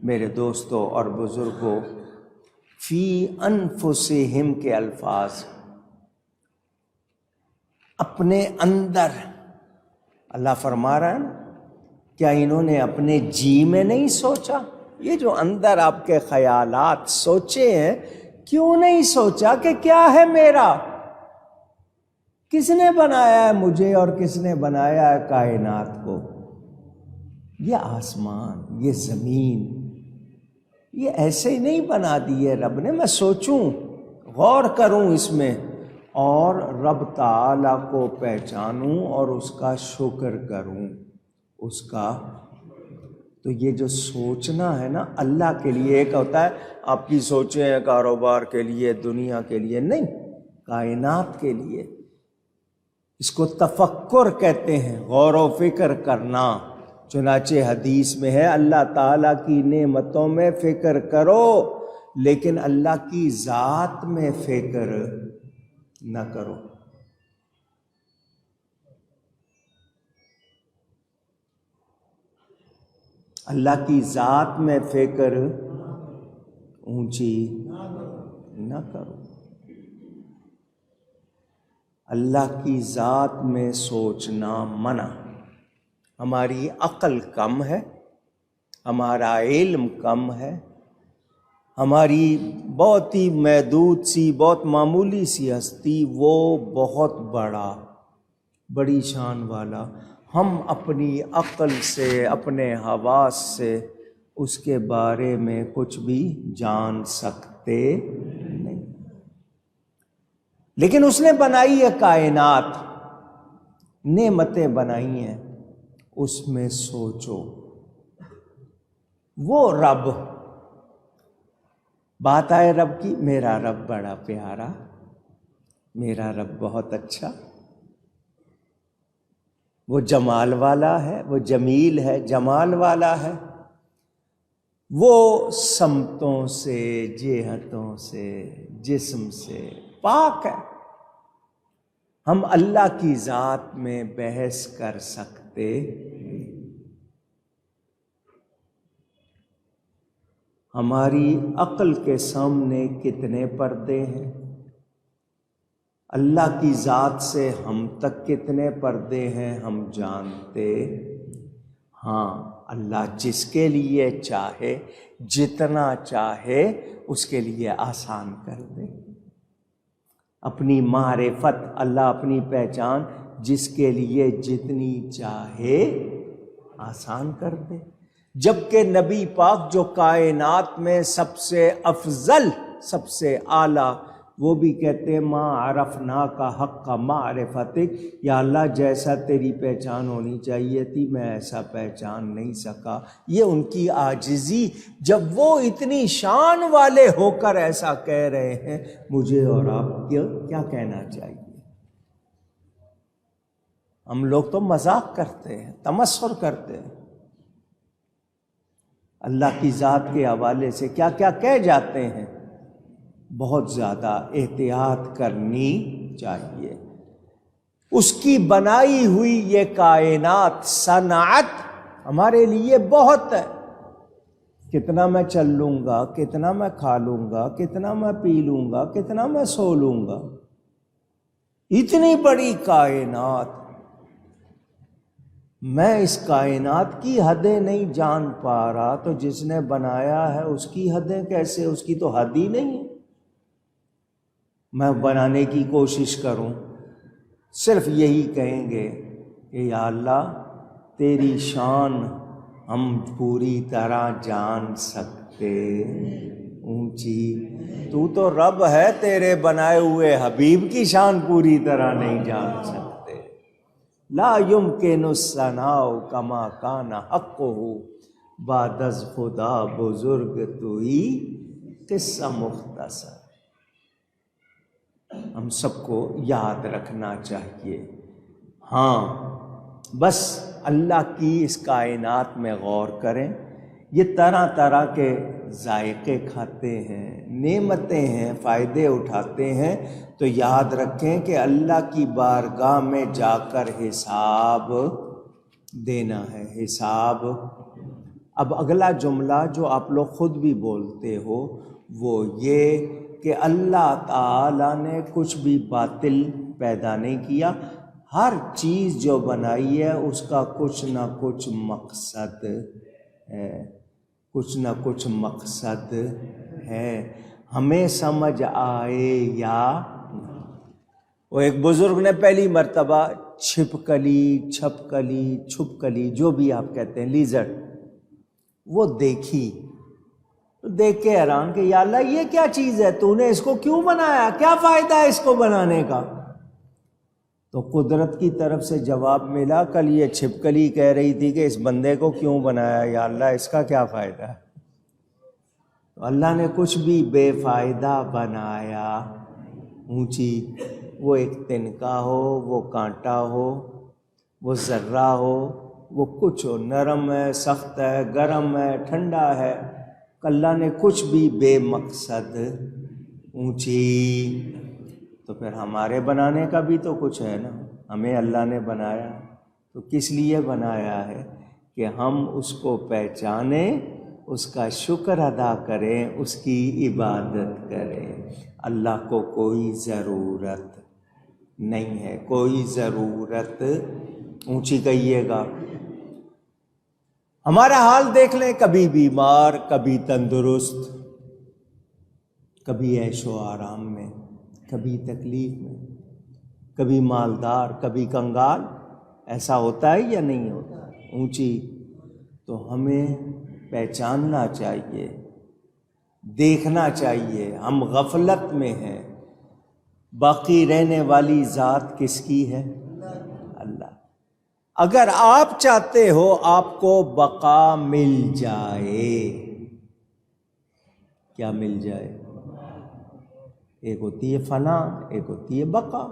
میرے دوستوں اور بزرگوں، فی انفسہم کے الفاظ اپنے اندر، اللہ فرما رہا ہے نا، کیا انہوں نے اپنے جی میں نہیں سوچا؟ یہ جو اندر آپ کے خیالات سوچے ہیں، کیوں نہیں سوچا کہ کیا ہے میرا؟ کس نے بنایا ہے مجھے اور کس نے بنایا ہے کائنات کو؟ یہ آسمان، یہ زمین، یہ ایسے ہی نہیں بنا دیے رب نے۔ میں سوچوں، غور کروں اس میں، اور رب تعالیٰ کو پہچانوں اور اس کا شکر کروں اس کا۔ تو یہ جو سوچنا ہے نا اللہ کے لیے، ایک ہوتا ہے آپ کی سوچیں ہیں کاروبار کے لیے، دنیا کے لیے، نہیں، کائنات کے لیے۔ اس کو تفکر کہتے ہیں، غور و فکر کرنا۔ چنانچہ حدیث میں ہے اللہ تعالیٰ کی نعمتوں میں فکر کرو، لیکن اللہ کی ذات میں فکر نہ کرو۔ اللہ کی ذات میں فکر اونچی نہ کرو۔ اللہ کی ذات میں سوچنا منع۔ ہماری عقل کم ہے، ہمارا علم کم ہے، ہماری بہت ہی محدود سی، بہت معمولی سی ہستی، وہ بہت بڑی شان والا۔ ہم اپنی عقل سے، اپنے حواس سے اس کے بارے میں کچھ بھی جان سکتے نہیں۔ لیکن اس نے بنائی ہے کائنات، نعمتیں بنائی ہیں، اس میں سوچو۔ وہ رب، بات آئے رب کی، میرا رب بڑا پیارا، میرا رب بہت اچھا، وہ جمال والا ہے، وہ جمیل ہے، جمال والا ہے، وہ سمتوں سے، جہتوں سے، جسم سے پاک ہے۔ ہم اللہ کی ذات میں بحث کر سکتے ہیں۔ ہماری عقل کے سامنے کتنے پردے ہیں، اللہ کی ذات سے ہم تک کتنے پردے ہیں ہم جانتے۔ ہاں، اللہ جس کے لیے چاہے، جتنا چاہے، اس کے لیے آسان کر دے۔ اپنی معرفت، اللہ اپنی پہچان جس کے لیے جتنی چاہے آسان کر دے۔ جبکہ نبی پاک جو کائنات میں سب سے افضل، سب سے اعلیٰ، وہ بھی کہتے ہیں ما عرفنا کا حق کا معرفتک، یا اللہ جیسا تیری پہچان ہونی چاہیے تھی میں ایسا پہچان نہیں سکا۔ یہ ان کی عاجزی، جب وہ اتنی شان والے ہو کر ایسا کہہ رہے ہیں، مجھے اور آپ کیا کہنا چاہیے؟ ہم لوگ تو مذاق کرتے ہیں، تمسخر کرتے ہیں، اللہ کی ذات کے حوالے سے کیا کیا کہہ جاتے ہیں۔ بہت زیادہ احتیاط کرنی چاہیے۔ اس کی بنائی ہوئی یہ کائنات، صنعت ہمارے لیے بہت ہے۔ کتنا میں چل لوں گا، کتنا میں کھا لوں گا، کتنا میں پی لوں گا، کتنا میں سو لوں گا، اتنی بڑی کائنات، میں اس کائنات کی حدیں نہیں جان پا رہا، تو جس نے بنایا ہے اس کی حدیں کیسے؟ اس کی تو حد ہی نہیں ہے۔ میں بنانے کی کوشش کروں، صرف یہی کہیں گے کہ یا اللہ تیری شان ہم پوری طرح جان سکتے اونچی، تو رب ہے، تیرے بنائے ہوئے حبیب کی شان پوری طرح نہیں جان سکتے۔ لا یمکن الثناء کما کان حقہ، بعد از خدا بزرگ توئی قصہ مختصر۔ ہم سب کو یاد رکھنا چاہیے۔ ہاں، بس اللہ کی اس کائنات میں غور کریں، یہ طرح طرح کے ذائقے کھاتے ہیں، نعمتیں ہیں، فائدے اٹھاتے ہیں، تو یاد رکھیں کہ اللہ کی بارگاہ میں جا کر حساب دینا ہے۔ حساب اب اگلا جملہ جو آپ لوگ خود بھی بولتے ہو وہ یہ کہ اللہ تعالیٰ نے کچھ بھی باطل پیدا نہیں کیا، ہر چیز جو بنائی ہے اس کا کچھ نہ کچھ مقصد ہے، کچھ نہ کچھ مقصد ہے، ہمیں سمجھ آئے یا وہ ایک بزرگ نے پہلی مرتبہ چھپکلی، چھپکلی جو بھی آپ کہتے ہیں، لیزرڈ، وہ دیکھی، تو دیکھ کے حیران کہ یا اللہ یہ کیا چیز ہے، تو نے اس کو کیوں بنایا، کیا فائدہ ہے اس کو بنانے کا؟ تو قدرت کی طرف سے جواب ملا، کل یہ چھپکلی کہہ رہی تھی کہ اس بندے کو کیوں بنایا یا اللہ، اس کا کیا فائدہ ہے؟ تو اللہ نے کچھ بھی بے فائدہ بنایا، اونچی، وہ ایک تنکا ہو، وہ کانٹا ہو، وہ ذرہ ہو، وہ کچھ ہو، نرم ہے، سخت ہے، گرم ہے، ٹھنڈا ہے، اللہ نے کچھ بھی بے مقصد، اونچی، تو پھر ہمارے بنانے کا بھی تو کچھ ہے نا، ہمیں اللہ نے بنایا تو کس لیے بنایا ہے؟ کہ ہم اس کو پہچانیں، اس کا شکر ادا کریں، اس کی عبادت کریں۔ اللہ کو کوئی ضرورت نہیں ہے، کوئی ضرورت، اونچی کہیے گا۔ ہمارا حال دیکھ لیں، کبھی بیمار، کبھی تندرست، کبھی عیش و آرام میں، کبھی تکلیف میں، کبھی مالدار، کبھی کنگال، ایسا ہوتا ہے یا نہیں ہوتا؟ اونچی، تو ہمیں پہچاننا چاہیے، دیکھنا چاہیے، ہم غفلت میں ہیں۔ باقی رہنے والی ذات کس کی ہے؟ اللہ۔ اگر آپ چاہتے ہو آپ کو بقا مل جائے، کیا مل جائے؟ ایک ہوتی ہے فنا، ایک ہوتی ہے بقا۔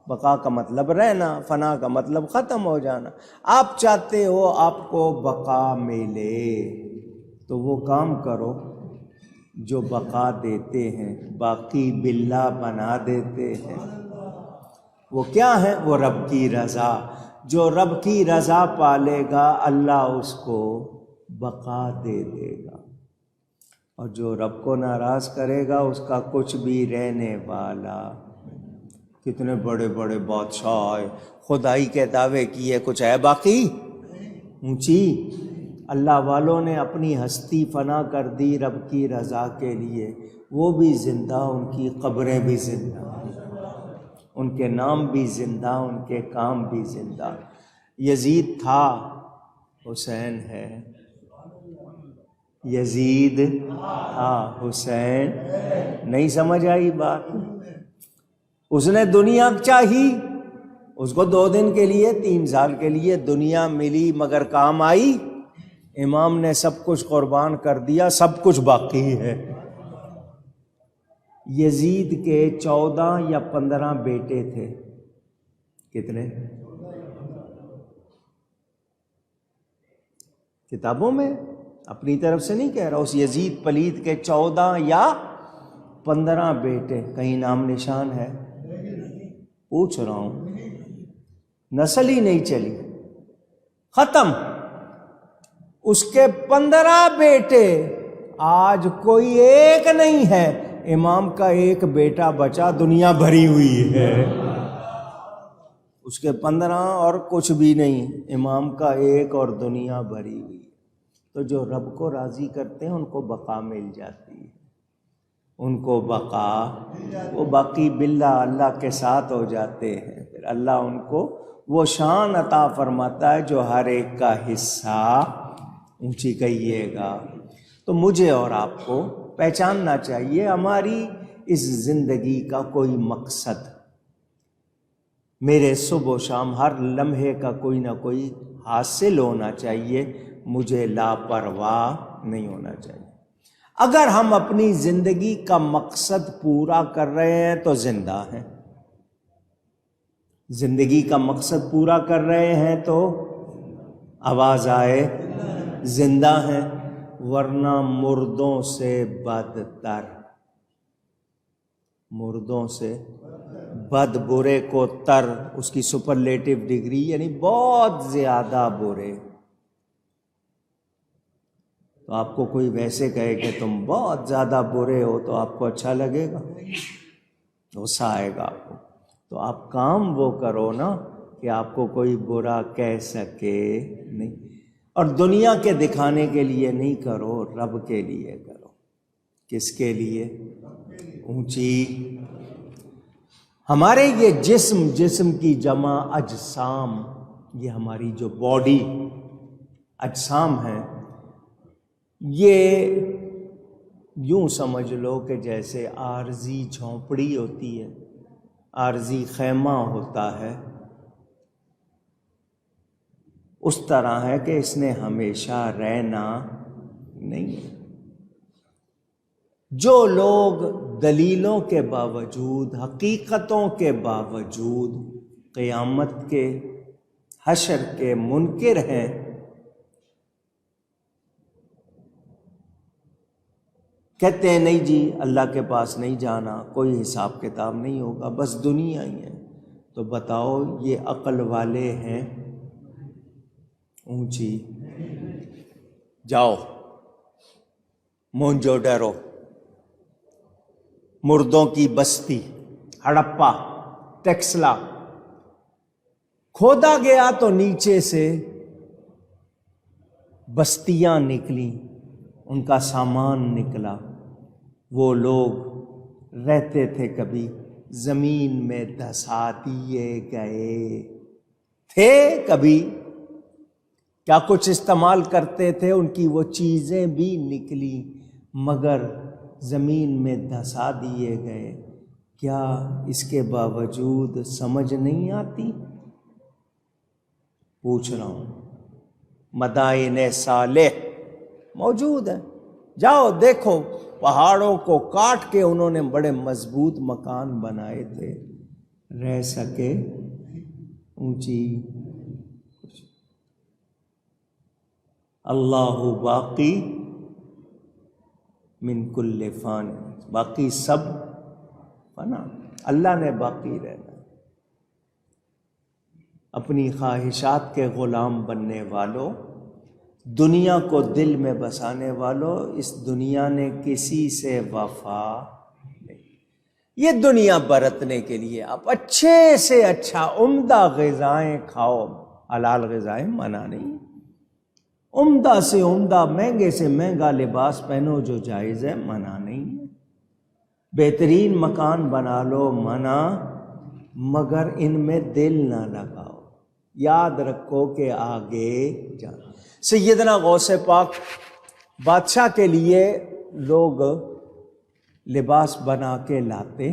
بقا کا مطلب رہنا، فنا کا مطلب ختم ہو جانا۔ آپ چاہتے ہو آپ کو بقا ملے تو وہ کام کرو جو بقا دیتے ہیں، باقی باللہ بنا دیتے ہیں۔ وہ کیا ہے؟ وہ رب کی رضا۔ جو رب کی رضا پالے گا اللہ اس کو بقا دے دے گا، اور جو رب کو ناراض کرے گا اس کا کچھ بھی رہنے والا۔ کتنے بڑے بڑے بادشاہ آئے، خدائی کے دعوے کیے، کچھ ہے باقی؟ اونچی، اللہ والوں نے اپنی ہستی فنا کر دی رب کی رضا کے لیے، وہ بھی زندہ، ان کی قبریں بھی زندہ، ان کے نام بھی زندہ، ان کے کام بھی زندہ۔ یزید تھا، حسین ہے، یزید تھا، حسین، نہیں سمجھ آئی بات؟ اس نے دنیا چاہی، اس کو 2 دن کے لیے، 3 سال کے لیے دنیا ملی، مگر کام آئی؟ امام نے سب کچھ قربان کر دیا، سب کچھ باقی ہے۔ یزید کے 14 یا 15 بیٹے تھے، کتنے؟ کتابوں میں، اپنی طرف سے نہیں کہہ رہا، اس یزید پلید کے 14 یا 15 بیٹے، کہیں نام نشان ہے؟ پوچھ رہا ہوں، نسل ہی نہیں چلی، ختم۔ اس کے 15 بیٹے، آج کوئی ایک نہیں ہے، امام کا ایک بیٹا بچا، دنیا بھری ہوئی ہے۔ اس کے 15 اور کچھ بھی نہیں، امام کا ایک اور دنیا بھری ہوئی ہے۔ تو جو رب کو راضی کرتے ہیں ان کو بقا مل جاتی ہے، ان کو بقا، وہ باقی باللہ اللہ کے ساتھ ہو جاتے ہیں، پھر اللہ ان کو وہ شان عطا فرماتا ہے جو ہر ایک کا حصہ، اونچی کہیے گا۔ تو مجھے اور آپ کو پہچاننا چاہیے ہماری اس زندگی کا کوئی مقصد، میرے صبح و شام ہر لمحے کا کوئی نہ کوئی حاصل ہونا چاہیے، مجھے لاپرواہ نہیں ہونا چاہیے۔ اگر ہم اپنی زندگی کا مقصد پورا کر رہے ہیں تو زندہ ہیں، زندگی کا مقصد پورا کر رہے ہیں تو آواز آئے زندہ ہیں، ورنہ مردوں سے بدتر، مردوں سے بد، برے کو تر، اس کی سپرلیٹو ڈگری، یعنی بہت زیادہ برے۔ تو آپ کو کوئی ویسے کہے کہ تم بہت زیادہ برے ہو تو آپ کو اچھا لگے گا؟ غصہ آئے گا آپ کو۔ تو آپ کام وہ کرو نا کہ آپ کو کوئی برا کہہ سکے نہیں، اور دنیا کے دکھانے کے لیے نہیں کرو، رب کے لیے کرو۔ کس کے لیے؟ اونچی ہمارے یہ جسم کی جمع اجسام، یہ ہماری جو باڈی اجسام ہیں، یہ یوں سمجھ لو کہ جیسے عارضی جھونپڑی ہوتی ہے، عارضی خیمہ ہوتا ہے، اس طرح ہے کہ اس نے ہمیشہ رہنا نہیں ہے۔ جو لوگ دلیلوں کے باوجود، حقیقتوں کے باوجود قیامت کے، حشر کے منکر ہیں، کہتے ہیں نہیں جی اللہ کے پاس نہیں جانا، کوئی حساب کتاب نہیں ہوگا، بس دنیا ہی ہے، تو بتاؤ یہ عقل والے ہیں؟ اونچی جاؤ مونجو ڈیرو، مردوں کی بستی، ہڑپا، ٹیکسلا، کھودا گیا تو نیچے سے بستیاں نکلیں، ان کا سامان نکلا۔ وہ لوگ رہتے تھے، کبھی زمین میں دھسا دیے گئے تھے، کبھی کیا کچھ استعمال کرتے تھے، ان کی وہ چیزیں بھی نکلی، مگر زمین میں دھسا دیے گئے۔ کیا اس کے باوجود سمجھ نہیں آتی؟ پوچھ رہا ہوں۔ مدائن صالح موجود ہیں، جاؤ دیکھو، پہاڑوں کو کاٹ کے انہوں نے بڑے مضبوط مکان بنائے تھے، رہ سکے؟ اونچی اللہ باقی من کل فان، باقی سب فنا، اللہ نے باقی رہنا۔ اپنی خواہشات کے غلام بننے والوں، دنیا کو دل میں بسانے والوں، اس دنیا نے کسی سے وفا نہیں۔ یہ دنیا برتنے کے لیے آپ اچھے سے اچھا عمدہ غذائیں کھاؤ، حلال غذائیں منع نہیں، عمدہ سے عمدہ، مہنگے سے مہنگا لباس پہنو جو جائز ہے، منع نہیں ہے، بہترین مکان بنا لو، منع، مگر ان میں دل نہ لگاؤ۔ یاد رکھو کہ آگے جانا۔ سیدنا غوث پاک بادشاہ کے لیے لوگ لباس بنا کے لاتے،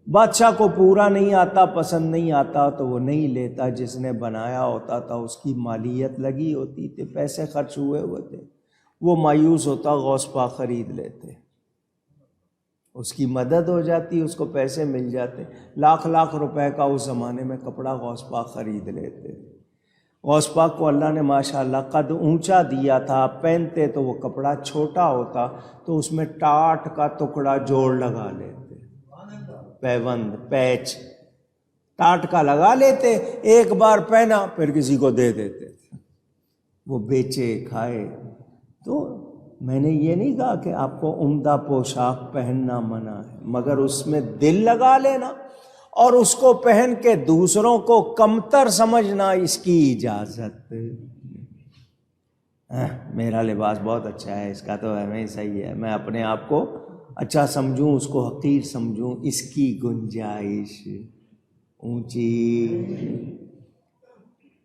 بادشاہ کو پورا نہیں آتا، پسند نہیں آتا تو وہ نہیں لیتا، جس نے بنایا ہوتا تھا اس کی مالیت لگی ہوتی تھی، پیسے خرچ ہوئے تھے، وہ مایوس ہوتا، غوث پاک خرید لیتے، اس کی مدد ہو جاتی، اس کو پیسے مل جاتے، لاکھ لاکھ روپے کا اس زمانے میں کپڑا غوث پاک خرید لیتے۔ غوث پاک کو اللہ نے ماشاءاللہ قد اونچا دیا تھا، پہنتے تو وہ کپڑا چھوٹا ہوتا تو اس میں ٹاٹ کا ٹکڑا جوڑ لگا لیتے، پیوند، پیچ ٹاٹ کا لگا لیتے، ایک بار پہنا پھر کسی کو دے دیتے تھے، وہ بیچے کھائے۔ تو میں نے یہ نہیں کہا کہ آپ کو عمدہ پوشاک پہننا منع ہے، مگر اس میں دل لگا لینا اور اس کو پہن کے دوسروں کو کمتر سمجھنا، اس کی اجازت۔ میرا لباس بہت اچھا ہے، اس کا تو ہمیں ہی صحیح ہے، میں اپنے آپ کو اچھا سمجھوں، اس کو حقیر سمجھوں، اس کی گنجائش اونچی۔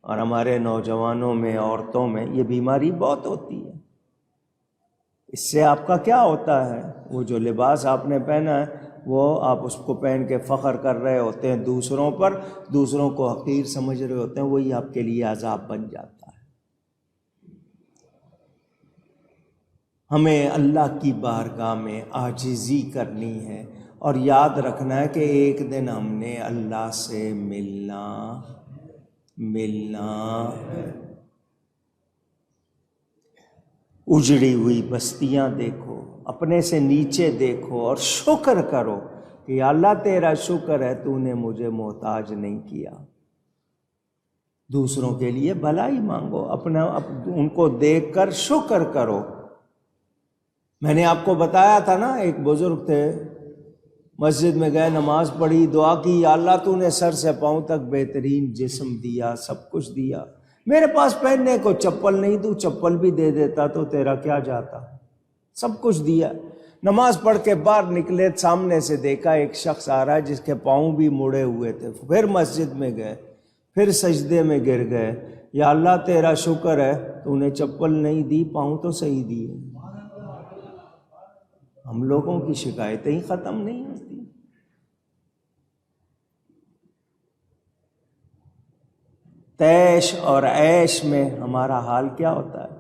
اور ہمارے نوجوانوں میں، عورتوں میں یہ بیماری بہت ہوتی ہے۔ اس سے آپ کا کیا ہوتا ہے؟ وہ جو لباس آپ نے پہنا ہے وہ آپ اس کو پہن کے فخر کر رہے ہوتے ہیں دوسروں پر، دوسروں کو حقیر سمجھ رہے ہوتے ہیں، وہی آپ کے لیے عذاب بن جاتا ہے۔ ہمیں اللہ کی بارگاہ میں عاجزی کرنی ہے اور یاد رکھنا ہے کہ ایک دن ہم نے اللہ سے ملنا ہے۔ اجڑی ہوئی بستیاں دیکھو، اپنے سے نیچے دیکھو اور شکر کرو کہ یا اللہ تیرا شکر ہے تو نے مجھے محتاج نہیں کیا۔ دوسروں کے لیے بھلائی مانگو، ان کو دیکھ کر شکر کرو۔ میں نے آپ کو بتایا تھا نا، ایک بزرگ تھے، مسجد میں گئے، نماز پڑھی، دعا کی، یا اللہ تو نے سر سے پاؤں تک بہترین جسم دیا، سب کچھ دیا، میرے پاس پہننے کو چپل نہیں، تو چپل بھی دے دیتا تو تیرا کیا جاتا، سب کچھ دیا۔ نماز پڑھ کے باہر نکلے، سامنے سے دیکھا ایک شخص آ رہا ہے جس کے پاؤں بھی مڑے ہوئے تھے۔ پھر مسجد میں گئے، پھر سجدے میں گر گئے، یا اللہ تیرا شکر ہے تو نے چپل نہیں دی، پاؤں تو صحیح دیے۔ ہم لوگوں کی شکایتیں ہی ختم نہیں ہوتی۔ تیش اور عیش میں ہمارا حال کیا ہوتا ہے؟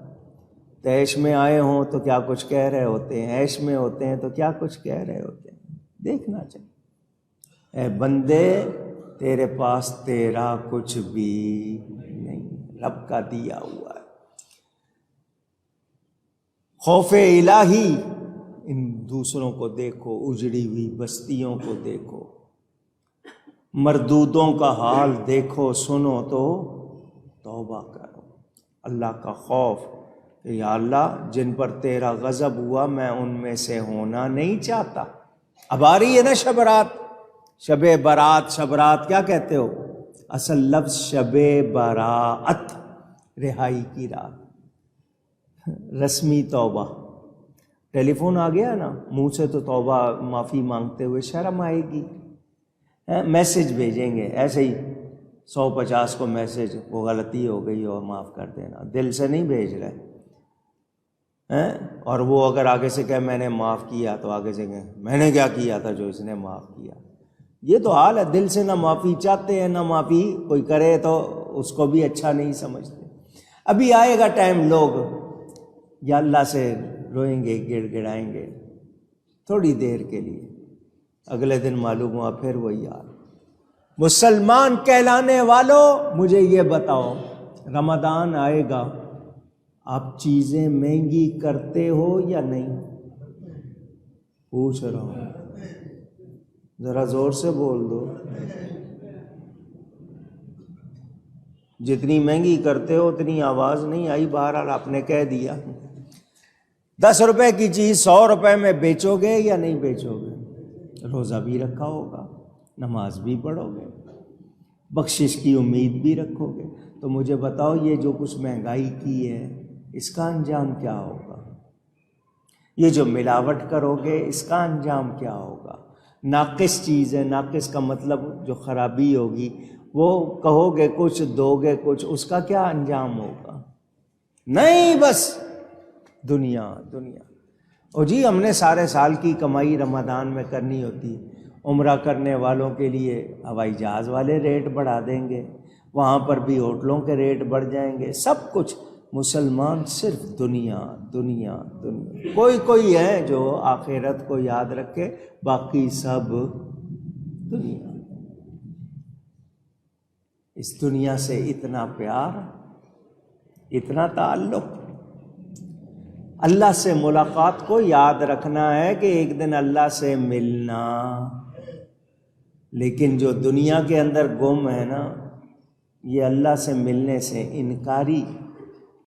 تیش میں آئے ہوں تو کیا کچھ کہہ رہے ہوتے ہیں، عیش میں ہوتے ہیں تو کیا کچھ کہہ رہے ہوتے ہیں۔ دیکھنا چاہیے، اے بندے تیرے پاس تیرا کچھ بھی نہیں، رب کا دیا ہوا ہے۔ خوف الہی، ان دوسروں کو دیکھو، اجڑی ہوئی بستیوں کو دیکھو، مردودوں کا حال دیکھو، سنو تو توبہ کرو۔ اللہ کا خوف کہ یا اللہ جن پر تیرا غضب ہوا میں ان میں سے ہونا نہیں چاہتا۔ اب آ رہی ہے نا شب رات، شب برات، شب رات کیا کہتے ہو؟ اصل لفظ شب براءت، رہائی کی رات، رسمی توبہ۔ ٹیلی فون آ گیا نا، منہ سے تو توبہ معافی مانگتے ہوئے شرم آئے گی، میسج بھیجیں گے ایسے ہی 150 کو میسج، وہ غلطی ہو گئی اور معاف کر دینا، دل سے نہیں بھیج رہے۔ اور وہ اگر آگے سے کہے میں نے معاف کیا تو آگے سے کہے میں نے کیا کیا تھا جو اس نے معاف کیا۔ یہ تو حال ہے، دل سے نہ معافی چاہتے ہیں، نہ معافی کوئی کرے تو اس کو بھی اچھا نہیں سمجھتے۔ ابھی آئے گا ٹائم، لوگ یا اللہ سے روئیں گے، گڑ گڑائیں گے تھوڑی دیر کے لیے، اگلے دن معلوم ہوا پھر وہی حال۔ مسلمان کہلانے والوں مجھے یہ بتاؤ، رمضان آئے گا، آپ چیزیں مہنگی کرتے ہو یا نہیں؟ پوچھ رہا ہوں، ذرا زور سے بول دو۔ جتنی مہنگی کرتے ہو اتنی آواز نہیں آئی، بہرحال آپ نے کہہ دیا۔ 10 روپے کی چیز 100 روپے میں بیچو گے یا نہیں بیچو گے؟ روزہ بھی رکھا ہوگا، نماز بھی پڑھو گے، بخشش کی امید بھی رکھو گے، تو مجھے بتاؤ یہ جو کچھ مہنگائی کی ہے اس کا انجام کیا ہوگا؟ یہ جو ملاوٹ کرو گے اس کا انجام کیا ہوگا؟ ناقص چیز ہے، ناقص کا مطلب جو خرابی ہوگی، وہ کہو گے کچھ دو گے کچھ، اس کا کیا انجام ہوگا؟ نہیں، بس دنیا دنیا۔ اور جی ہم نے سارے سال کی کمائی رمضان میں کرنی ہوتی، عمرہ کرنے والوں کے لیے ہوائی جہاز والے ریٹ بڑھا دیں گے، وہاں پر بھی ہوٹلوں کے ریٹ بڑھ جائیں گے، سب کچھ۔ مسلمان صرف دنیا دنیا دنیا۔ کوئی ہے جو آخرت کو یاد رکھے، باقی سب دنیا۔ اس دنیا سے اتنا پیار، اتنا تعلق۔ اللہ سے ملاقات کو یاد رکھنا ہے کہ ایک دن اللہ سے ملنا، لیکن جو دنیا کے اندر گم ہے نا، یہ اللہ سے ملنے سے انکاری